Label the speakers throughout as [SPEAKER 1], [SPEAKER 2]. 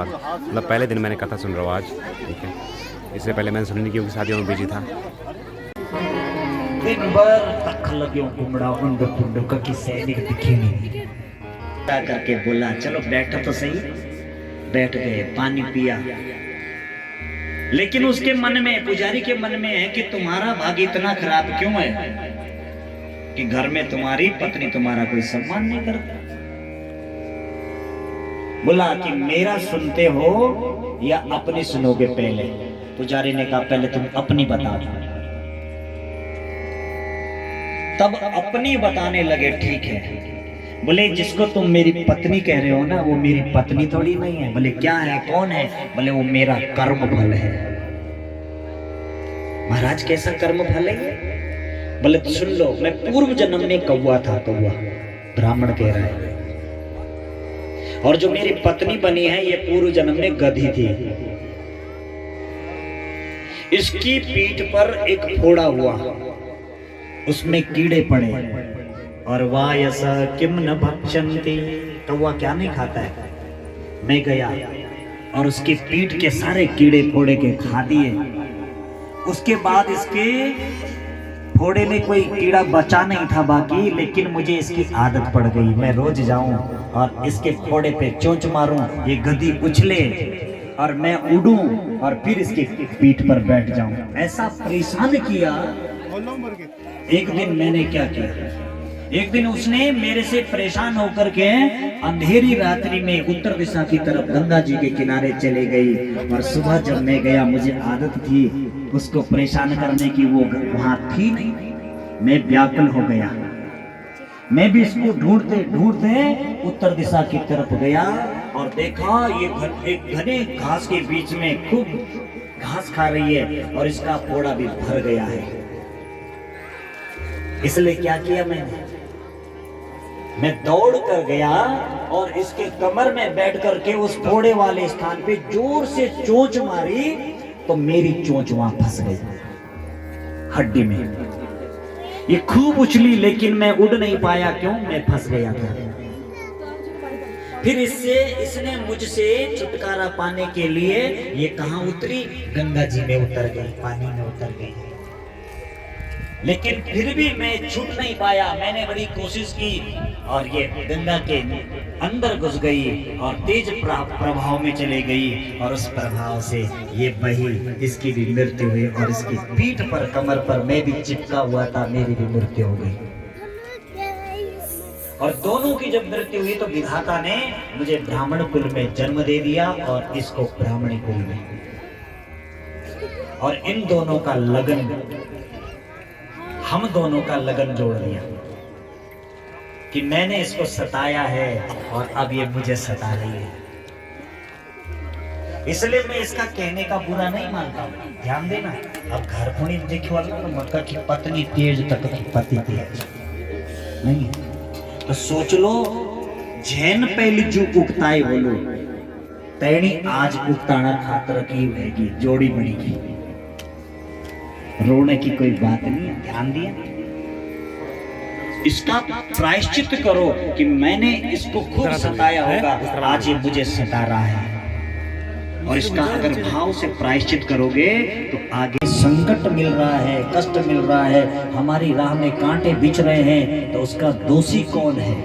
[SPEAKER 1] मतलब पहले दिन मैंने कथा सुन रहा हूँ आज, ठीक है। इससे पहले मैंने सुनने क्योंकि शादियों में बिजी था।
[SPEAKER 2] दिन भर तक लगे घूमड़ा उंड पुंड का की सैनिक दिखे नहीं। करके बोला चलो बैठो तो सही। बैठ गए, पानी पिया। लेकिन उसके मन में, पुजारी के मन में है कि तुम्हारा भाग्य इतना खराब क्यों है कि घर में तुम्हारी पत्नी तुम्हारा कोई सम्मान नहीं करता। बोला कि मेरा सुनते हो या अपनी सुनोगे पहले। पुजारी ने कहा पहले तुम अपनी बता दो। तब अपनी बताने लगे, ठीक है। बोले जिसको तुम मेरी पत्नी कह रहे हो ना, वो मेरी पत्नी थोड़ी नहीं है। बोले क्या है, कौन है? बोले वो मेरा कर्म फल है। महाराज कैसा कर्म फल है? बोले तो सुन लो, मैं पूर्व जन्म में कौवा था, कौवा। ब्राह्मण कह रहा है। और जो मेरी पत्नी बनी है, ये पूर्व जन्म में गधी थी। इसकी पीठ पर एक फोड़ा हुआ, उसमें कीड़े पड़े। और वायस किम न भक्षन्ति, कौवा क्या नहीं खाता है। मैं गया और उसकी पीठ के सारे कीड़े फोड़े के खा दिए। उसके बाद इसके फोड़े में कोई कीड़ा बचा नहीं था बाकी, लेकिन मुझे इसकी आदत पड़ गई। मैं रोज जाऊं और इसके फोड़े पे चोंच मारूं, ये गधी उछले और मैं उड़ूं और फिर इसकी पीठ पर बैठ जाऊं। ऐसा परेशान किया। एक दिन मैंने क्या किया, एक दिन उसने मेरे से परेशान होकर के अंधेरी रात्रि में उत्तर दिशा की तरफ गंगा जी के किनारे चले गई। और सुबह जब मैं गया, मुझे आदत थी उसको परेशान करने की, वो वहां थी नहीं। मैं व्याकुल हो गया। मैं भी इसको ढूंढते ढूंढते उत्तर दिशा की तरफ गया और देखा ये एक घने घास के बीच में खूब घास खा रही है और इसका फोड़ा भी भर गया है। इसलिए क्या किया मैं दौड़ कर गया और इसके कमर में बैठ करके उस फोड़े वाले स्थान पे जोर से चोंच मारी, तो मेरी चोंच वहां फंस गई हड्डी में। ये खूब उछली, लेकिन मैं उड़ नहीं पाया। क्यों? मैं फंस गया था। फिर इसने मुझसे छुटकारा पाने के लिए ये कहां उतरी? गंगा जी में उतर गई, पानी में उतर गई। लेकिन फिर भी मैं छूट नहीं पाया। मैंने बड़ी कोशिश की और ये गंगा के अंदर घुस गई और तेज प्रभाव में चली गई। और उस प्रभाव से ये बही, इसकी भी मृत्यु हुई। और इसकी पीठ पर, कमर पर मैं भी चिपका हुआ था, मेरी भी मृत्यु हो गई। और दोनों की जब मृत्यु हुई तो विधाता ने मुझे ब्राह्मण कुल में जन्म दे दिया और इसको ब्राह्मणी कुल में। और इन दोनों का लगन, हम दोनों का लगन जोड़ दिया कि मैंने इसको सताया है और अब ये मुझे सता रही है। इसलिए मैं इसका कहने का बुरा नहीं मानता। ध्यान देना, अब घर को नहीं देखने वाला तो मक्का की पत्नी तेज तक की पति तेज नहीं है। तो सोच लो, जैन पहली जो उगताए बोलो तैनी आज उगताना खातर की होगी, जोड़ी बनेगी। रोने की कोई बात नहीं है। ध्यान दिया, इसका प्रायश्चित करो कि मैंने इसको खूब सताया होगा, आज ये मुझे सता रहा है। और इसका अगर भाव से प्रायश्चित करोगे तो आगे संकट मिल रहा है, कष्ट मिल रहा है, हमारी राह में कांटे बिछ रहे हैं, तो उसका दोषी कौन है?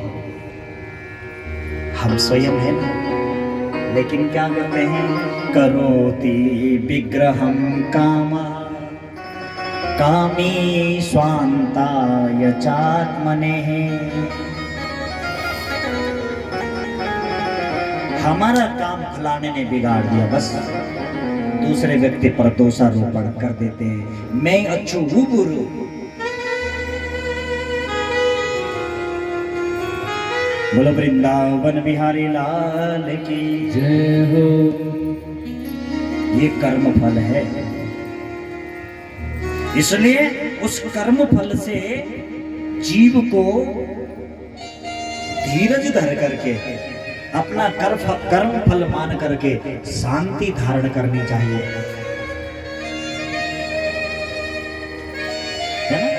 [SPEAKER 2] हम स्वयं है ना। लेकिन क्या करते हैं? करोति विग्रहम कामा कामी स्वांताय चात्मनेः। हमारा काम फलाने ने बिगाड़ दिया, बस दूसरे व्यक्ति पर दोषारोपण कर देते हैं। मैं अच्छू हूँ गुरु। बोलो वृंदावन बिहारी लाल की जय हो। ये कर्म फल है। इसलिए उस कर्म फल से जीव को धीरज धर करके, अपना कर्म फल मान करके शांति धारण करनी चाहिए, है ना?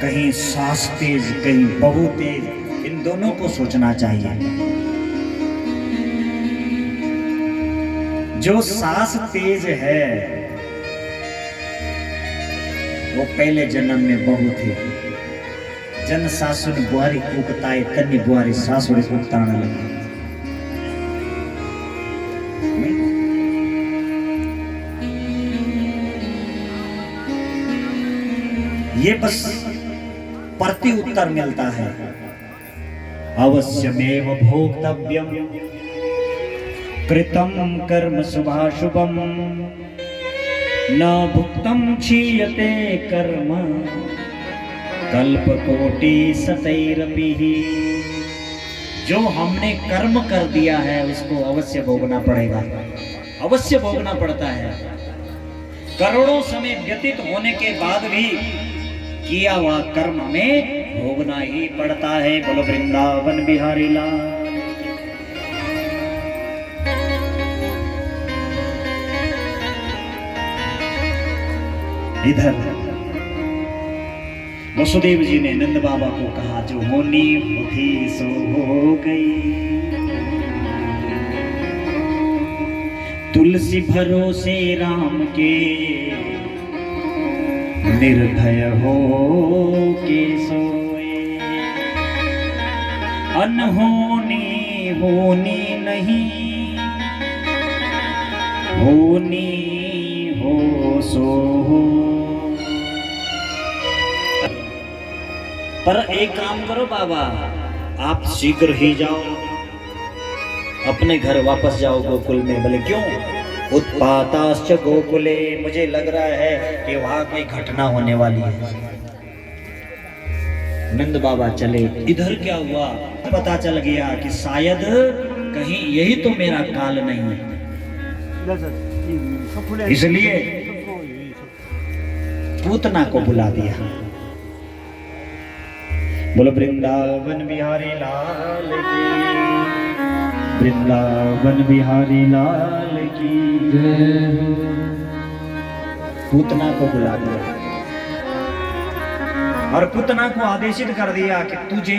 [SPEAKER 2] कहीं सास तेज, कहीं बहू तेज, इन दोनों को सोचना चाहिए। जो सास तेज है वो पहले जन्म में बहु थी। जन सासुन बुआरी कूकताए तन्नी बुआरी सासुड़ी कूकताने लगी। ये बस प्रति उत्तर मिलता है। अवश्यमेव भोक्तव्यम कृतं कर्म शुभाशुभम न भुक्तं क्षीयते कर्म कल्पकोटि शतैरपि। जो हमने कर्म कर दिया है उसको अवश्य भोगना पड़ेगा, अवश्य भोगना पड़ता है। करोड़ों समय व्यतीत होने के बाद भी किया हुआ कर्म में भोगना ही पड़ता है। बोलो वृंदावन बिहारी लाल। इधर वसुदेव जी ने नंद बाबा को कहा जो होनी थी सो हो गई। तुलसी भरोसे राम के निर्भय हो के सोए। अनहोनी होनी नहीं होनी हो सो हो। पर एक काम करो बाबा, आप शीघ्र ही जाओ, अपने घर वापस जाओ गोकुल में। बोले क्यों? उत्पाताश्च गोकुले, मुझे लग रहा है कि वहां कोई घटना होने वाली है। नंद बाबा चले। इधर क्या हुआ पता चल गया कि शायद कहीं यही तो मेरा काल नहीं है। इसलिए पूतना को बुला दिया। बोलो वृंदावन बिहारी लाल की, वृंदावन बिहारी लाल की जय। पूतना को बुला दिया और पूतना को आदेशित कर दिया कि तुझे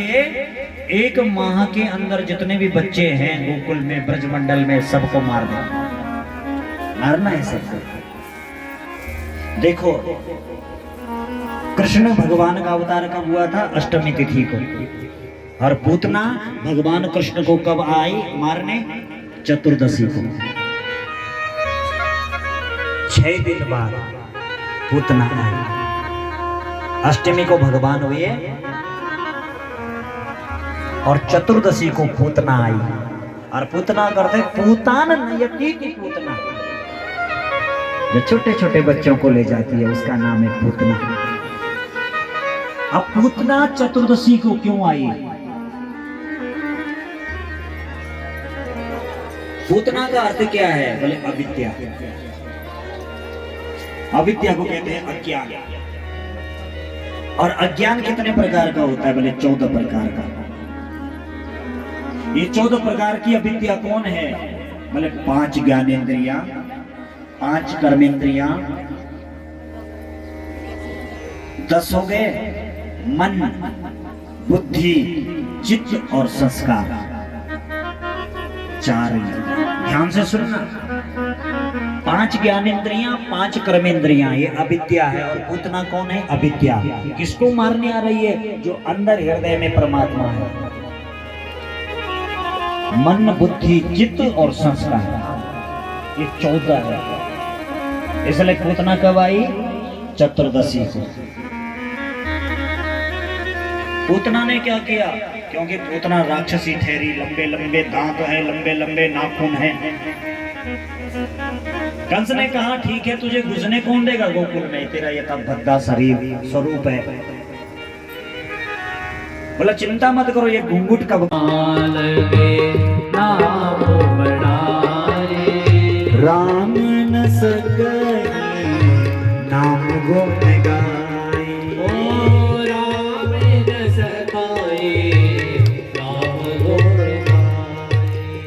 [SPEAKER 2] 1 माह के अंदर जितने भी बच्चे हैं गोकुल में ब्रजमंडल में सबको मार दे, मारना है सबको। देखो कृष्ण भगवान का अवतार कब हुआ था? अष्टमी तिथि को। और पूतना भगवान कृष्ण को कब आई मारने? चतुर्दशी को। 6 दिन बाद पूतना आई। अष्टमी को भगवान हुए और चतुर्दशी को पूतना आई। और पूतना करते पूतान नयति की पूतना, जो छोटे छोटे बच्चों को ले जाती है उसका नाम है पूतना। अब पूतना चतुर्दशी को क्यों आई? पूतना का अर्थ क्या है? बोले अविद्या। अविद्या को कहते हैं अज्ञान। और अज्ञान कितने प्रकार का होता है? बोले 14 प्रकार का। ये 14 प्रकार की अविद्या कौन है? बोले 5 ज्ञानेंद्रियां, 5 कर्मेंद्रियां, 10 हो गए मन, बुद्धि, चित्त और संस्कार। 4। ध्यान से सुनना। 5 ज्ञानेंद्रियां, 5 कर्मेंद्रियां, ये अविद्या है। और पूतना कौन है? अविद्या। किसको मारने आ रही है? जो अंदर हृदय में परमात्मा है। मन, बुद्धि, चित्त और संस्कार, ये 14 है। इसलिए पूतना कब आई? चतुर्दशी को। पूतना ने क्या किया? क्योंकि पूतना राक्षसी ठहरी, लंबे लंबे दांत है, लंबे लंबे नाखून हैं। कंस ने कहा ठीक है, तुझे घुसने कौन देगा गोकुल में? तेरा ये तब भद्दा शरीर स्वरूप है। बोला चिंता मत करो, ये घूंघट कब राम न सके नाम गुण गाए। राम न सकाए नाम गुण गाए।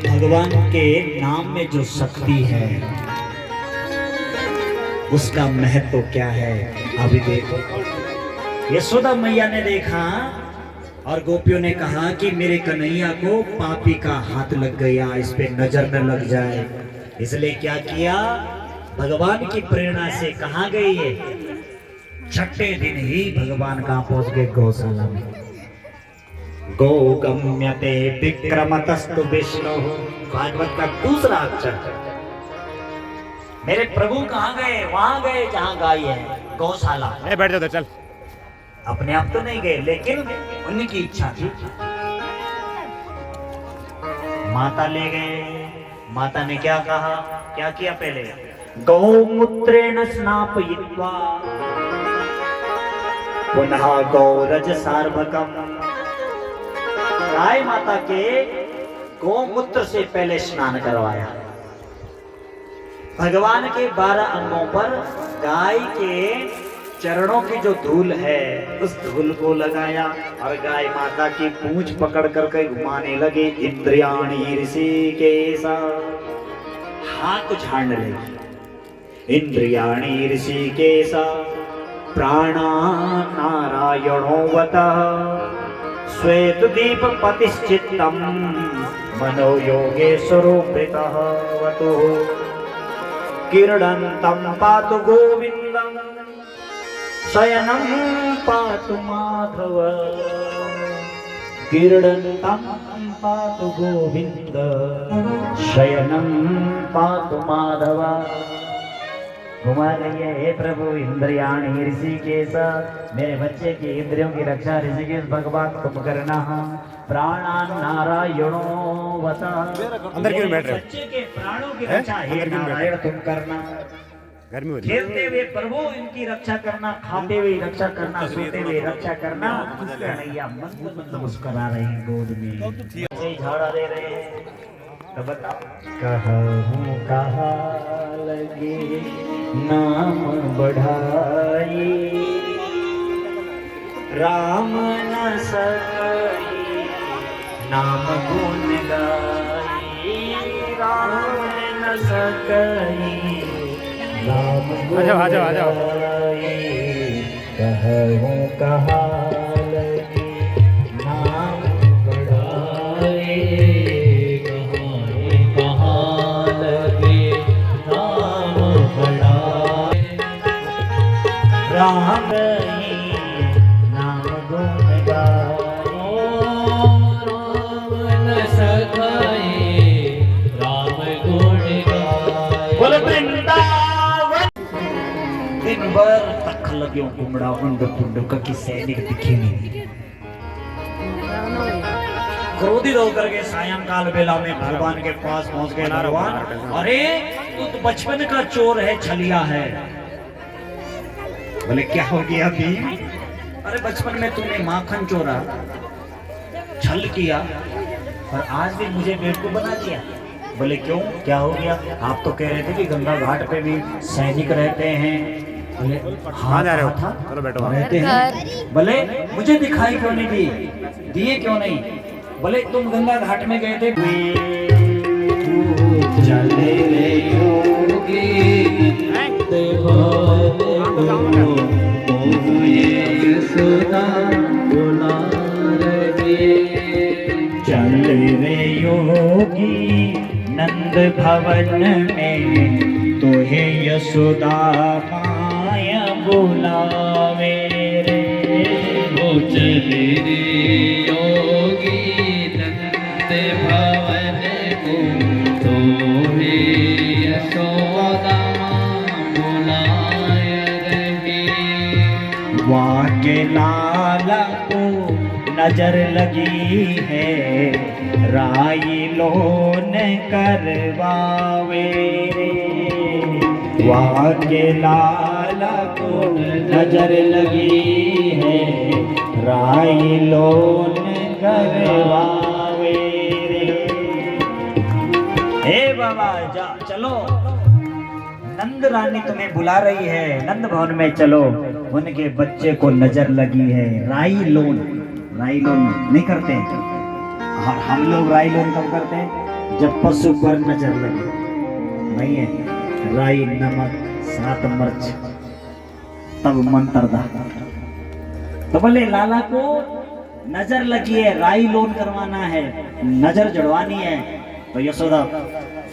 [SPEAKER 2] भगवान के नाम में जो शक्ति है उसका महत्व क्या है? अभी देखो। यशोदा मैया ने देखा और गोपियों ने कहा कि मेरे कन्हैया को पापी का हाथ लग गया, इस पे नजर न लग जाए। इसलिए क्या किया, भगवान की प्रेरणा से कहाँ गए ये, छठे दिन ही भगवान कहाँ पहुंच गए, गौशाला में। गो गम्यते विक्रमतस्तु विष्णु, भागवत का दूसरा अक्षर। मेरे प्रभु कहाँ गए, वहां गए जहां गाय है, गौशाला।
[SPEAKER 1] बैठ जाओ चल।
[SPEAKER 2] अपने आप तो नहीं गए, लेकिन उनकी इच्छा थी। माता ले गए। माता ने क्या कहा, क्या किया, पहले गौमूत्रेण स्नापयित्वा पुनः गौरज सार्वकम। गाय माता के गौमूत्र से पहले स्नान करवाया। भगवान के 12 अंगों पर गाय के चरणों की जो धूल है उस धूल को लगाया और गाय माता की पूंछ पकड़ करके घुमाने लगे। इंद्रियाणी ऋषिकेश, हाथ झाड़ने लगे। इंद्रियाणी ऋषिकेश प्राणा नारायणोवतः श्वेत दीप पतिश्चित्तम मनो योगेश्वरोऽमृतः वतु किरणन्तं पातु गोविन्दं शयनं पातु माधव। किरणन्तं पातु गोविंद शयनं पातु माधव। घुमा रही है, हे प्रभु इंद्रियाणी ऋषिकेश, मेरे बच्चे की इंद्रियों की रक्षा ऋषिकेश भगवान तुम करना। प्राणान नारायणो वसा,
[SPEAKER 1] अंदर क्यों बैठ रहे हो?
[SPEAKER 2] बच्चे के प्राणों की रक्षा हे नारायण तुम करना।
[SPEAKER 1] गर्मी हो रही है।
[SPEAKER 2] खेलते हुए प्रभु इनकी रक्षा करना, खाते हुए रक्षा करना, सोते हुए रक्षा करना। कन्हैया मंद मुस्कुरा रहे हैं गोद में, झाड़ा दे रहे हैं। तो बताओ, कहूँ कहा लगे नाम बढ़ाई, राम न सकाई नाम गुण गाई। राम न सकाई नाम गुण गाई। कहूँ कहा लगे नाम बढ़ाई, राम नाम गुण गाए। राम न सखाए राम गुण गाए। बोल वृंदावन। दिन भर तक लग्यो कुमड़ा उंड पुंड का सैनिक दिखे नहीं। क्रोधित होकर के सायंकाल बेला में भगवान के पास पहुंच गए। भगवान, अरे तू तो बचपन का चोर है, छलिया है। बोले क्या हो गया अभी? अरे बचपन में तूने माखन चोरा, छल किया और आज भी मुझे बेवकूफ बना दिया। बोले क्यों, क्या हो गया? आप तो कह रहे थे कि गंगा घाट पे भी सैनिक रहते हैं। बोले हाँ जा रहे हो था, चलो बैठो, रहते हैं। बोले मुझे दिखाई क्यों नहीं दिए क्यों नहीं? बोले तुम गंगा घाट में गए थे। चले रे योगी चल रे योगी नंद भवन में, तोहे यशोदा माया बुलावे रे। ओ चल रे योगी नंद भवन को, तोहे यशोदा वाके लाला को नजर लगी है, राई लोन करवावे रे। वाके लाला को नजर लगी है, राई लोन करवावे रे। हे बाबा जा चलो, नंद रानी तुम्हें बुला रही है, नंद भवन में चलो। उनके बच्चे को नजर लगी है, राई लोन नहीं करते। और हम लोग राई लोन कब करते हैं? जब पशु पर नजर लगे। नहीं है, राई नमक 7 मिर्च तब मंत्र दा। तो बोले लाला को नजर लगी है, राई लोन करवाना है, नजर जड़वानी है। तो यशोदा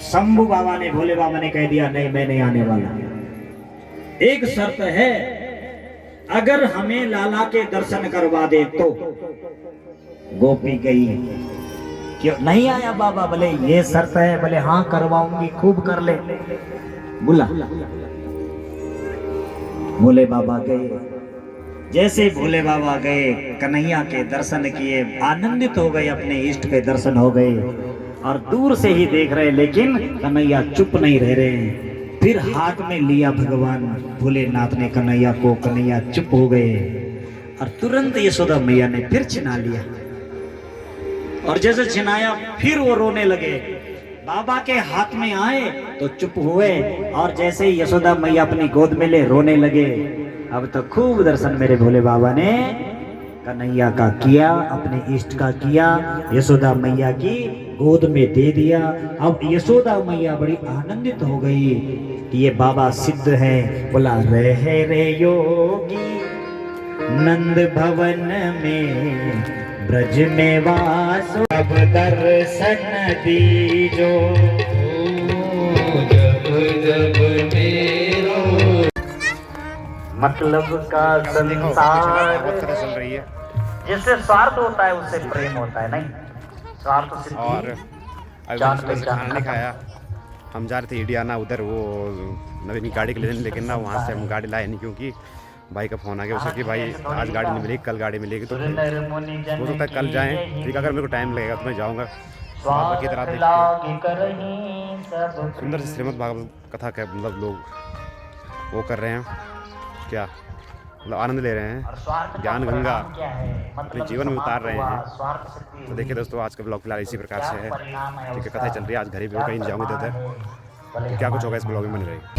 [SPEAKER 2] शंभू बाबा ने, भोले बाबा ने कह दिया नहीं मैं नहीं आने वाला, एक शर्त है, अगर हमें लाला के दर्शन करवा दे तो। गोपी गई, क्यों नहीं आया बाबा? बोले ये शर्त है। बोले हाँ करवाऊंगी, खूब कर ले, बुला। भोले बाबा गए। जैसे भोले बाबा गए, कन्हैया के दर्शन किए, आनंदित हो गए, अपने इष्ट के दर्शन हो गए और दूर से ही देख रहे, लेकिन कन्हैया चुप नहीं रह रहे। फिर हाथ में लिया भगवान भोलेनाथ ने कन्हैया को, कन्हैया चुप हो गए और तुरंत यशोदा मैया ने फिर छिना लिया। और जैसे छिनाया फिर वो रोने लगे। बाबा के हाथ में आए तो चुप हुए और जैसे ही यशोदा मैया अपनी गोद में ले रोने लगे। अब तो खूब दर्शन मेरे भोले बाबा ने कन्हैया का किया, अपने इष्ट का किया, यशोदा मैया की गोद में दे दिया। अब यशोदा मैया बड़ी आनंदित हो गई कि ये बाबा सिद्ध है। बोला रहे रे योगी नंद भवन में, ब्रज में वास, अब दर्शन दीजो, जब जब मेरो मतलब का संसार।
[SPEAKER 1] चल रही है
[SPEAKER 2] जिससे स्वार्थ होता है उससे प्रेम होता है, नहीं स्वार्थ से।
[SPEAKER 1] और अभी खाना नहीं खाया। हम जा रहे थे इंडियाना, उधर वो नवीन की गाड़ी के लेने, लेकिन ना वहाँ से हम गाड़ी लाए नहीं, क्योंकि भाई का फ़ोन आ गया उससे कि भाई आज गाड़ी नहीं मिलेगी, कल गाड़ी मिलेगी। तो हो सकता है कल जाएँ, ठीक। अगर मेरे को टाइम लगेगा तो मैं जाऊँगा। बाबा की तरह सुंदर से श्रीमद् भागवत कथा का मतलब लोग वो कर रहे हैं, क्या मतलब आनंद ले रहे हैं, ज्ञान गंगा अपने जीवन में उतार रहे हैं। तो देखिए दोस्तों, आज का ब्लॉग फिलहाल इसी प्रकार से है, ठीक है। कथा चल रही है, आज घर ही भी कहीं जाऊँगी इधर, तो क्या कुछ होगा इस ब्लॉग में बने रहेगी।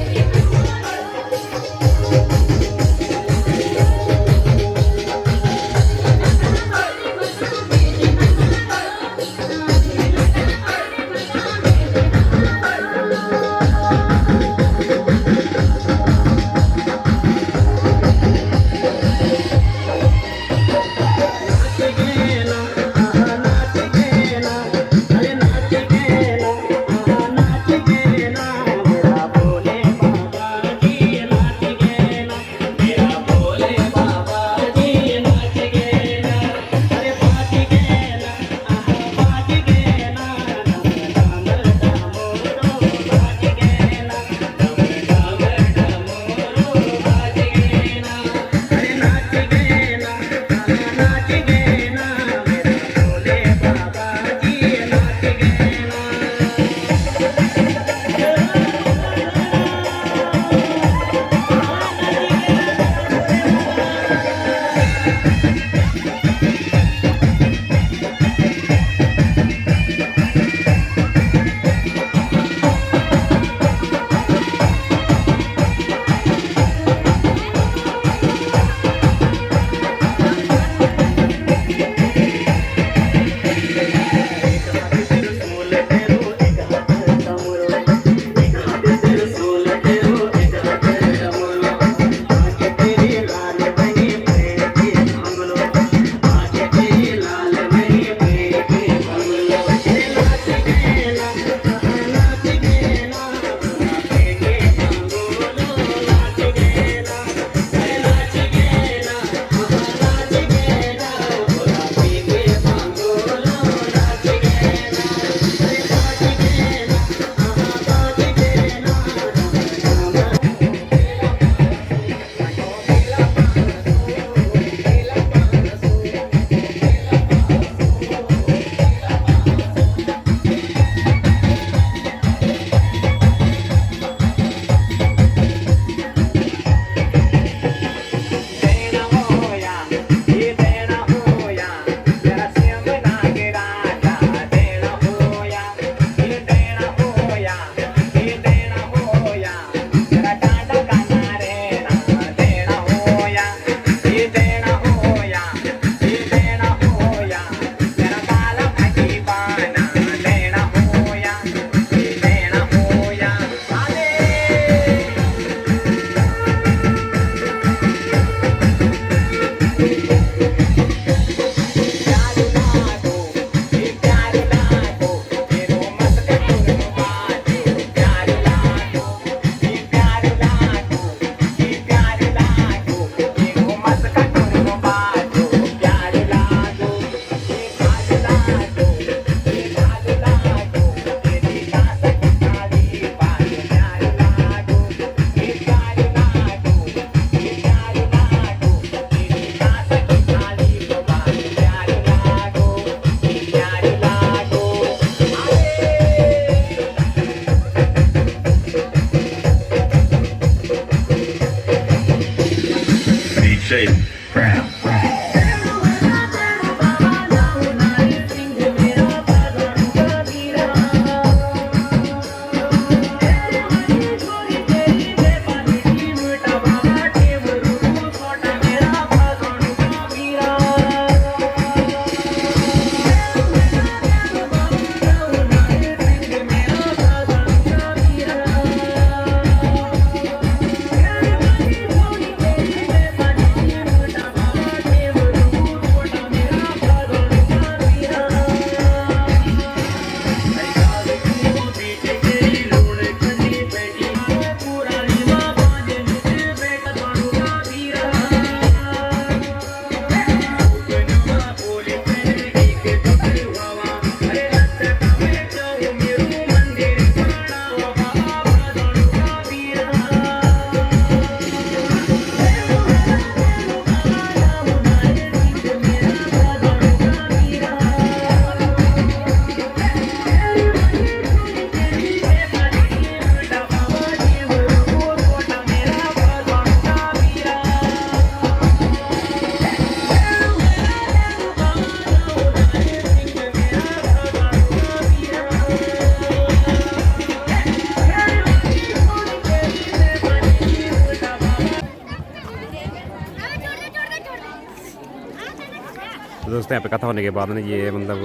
[SPEAKER 1] हैं यहाँ पे कथा होने के बाद में ये मतलब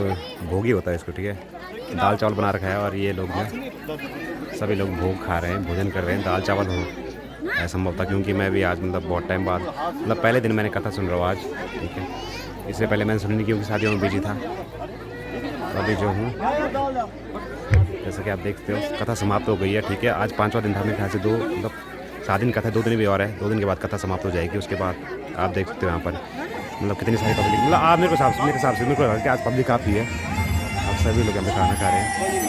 [SPEAKER 1] भोगी होता है इसको, ठीक है। दाल चावल बना रखा है और ये लोग जो सभी लोग भोग खा रहे हैं, भोजन कर रहे हैं। दाल चावल हो ऐसा संभव था, क्योंकि मैं भी आज मतलब बहुत टाइम बाद मतलब पहले दिन मैंने कथा सुन रहा हूँ आज, ठीक है। इससे पहले मैंने सुनी नहीं क्योंकि शादियों में बिजी था। तो अभी जो हूँ जैसा कि आप देखते हो कथा समाप्त हो गई है, ठीक है। आज 5वां दिन था मेरे ख्याल से, 2 मतलब 7 दिन कथा, 2 दिन भी और है। 2 दिन के बाद कथा समाप्त हो जाएगी। उसके बाद आप देख सकते हो यहाँ पर मतलब कितनी सारी पब्लिक, मतलब आप मेरे हिसाब से मेरे को लगा कि आज पब्लिक काफ़ी है। आप सभी लोग यहाँ पे खाना खा रहे हैं।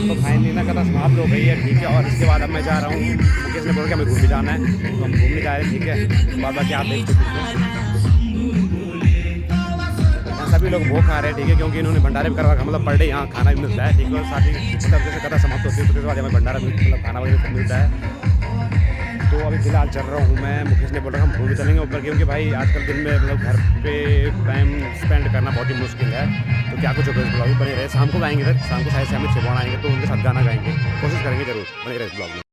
[SPEAKER 1] तो फाइनली ना कथा समाप्त हो गई है, ठीक है। और इसके बाद अब मैं जा रहा हूँ, मुकेश ने बोला कि हमें घूमने जाना है, तो हम घूमने जा रहे हैं, ठीक है। बाबा आप देख सकते हैं सभी लोग भोग खा रहे हैं, ठीक है, क्योंकि इन्होंने भंडारे भी करवा, मतलब पर डे यहाँ खाना भी मिलता है, ठीक है। और साथ ही मतलब जैसे कथा समाप्त होती है तो उसके बाद हमें भंडारा मतलब खाना वगैरह सब मिलता है। तो अभी फिलहाल चल रहा हूँ मैं। मुकेश ने बोला हम घूमने चलेंगे ऊपर, क्योंकि भाई आजकल दिन में मतलब घर पे टाइम स्पेंड करना बहुत ही मुश्किल है। तो क्या कुछ होगा इस ब्लॉग में बने रहे। शाम को गाएंगे, फिर शाम को शायद से हमें छिपाना आएंगे तो उनके साथ गाना गाएंगे, कोशिश करेंगे जरूर। बने रहे इस ब्लॉग में।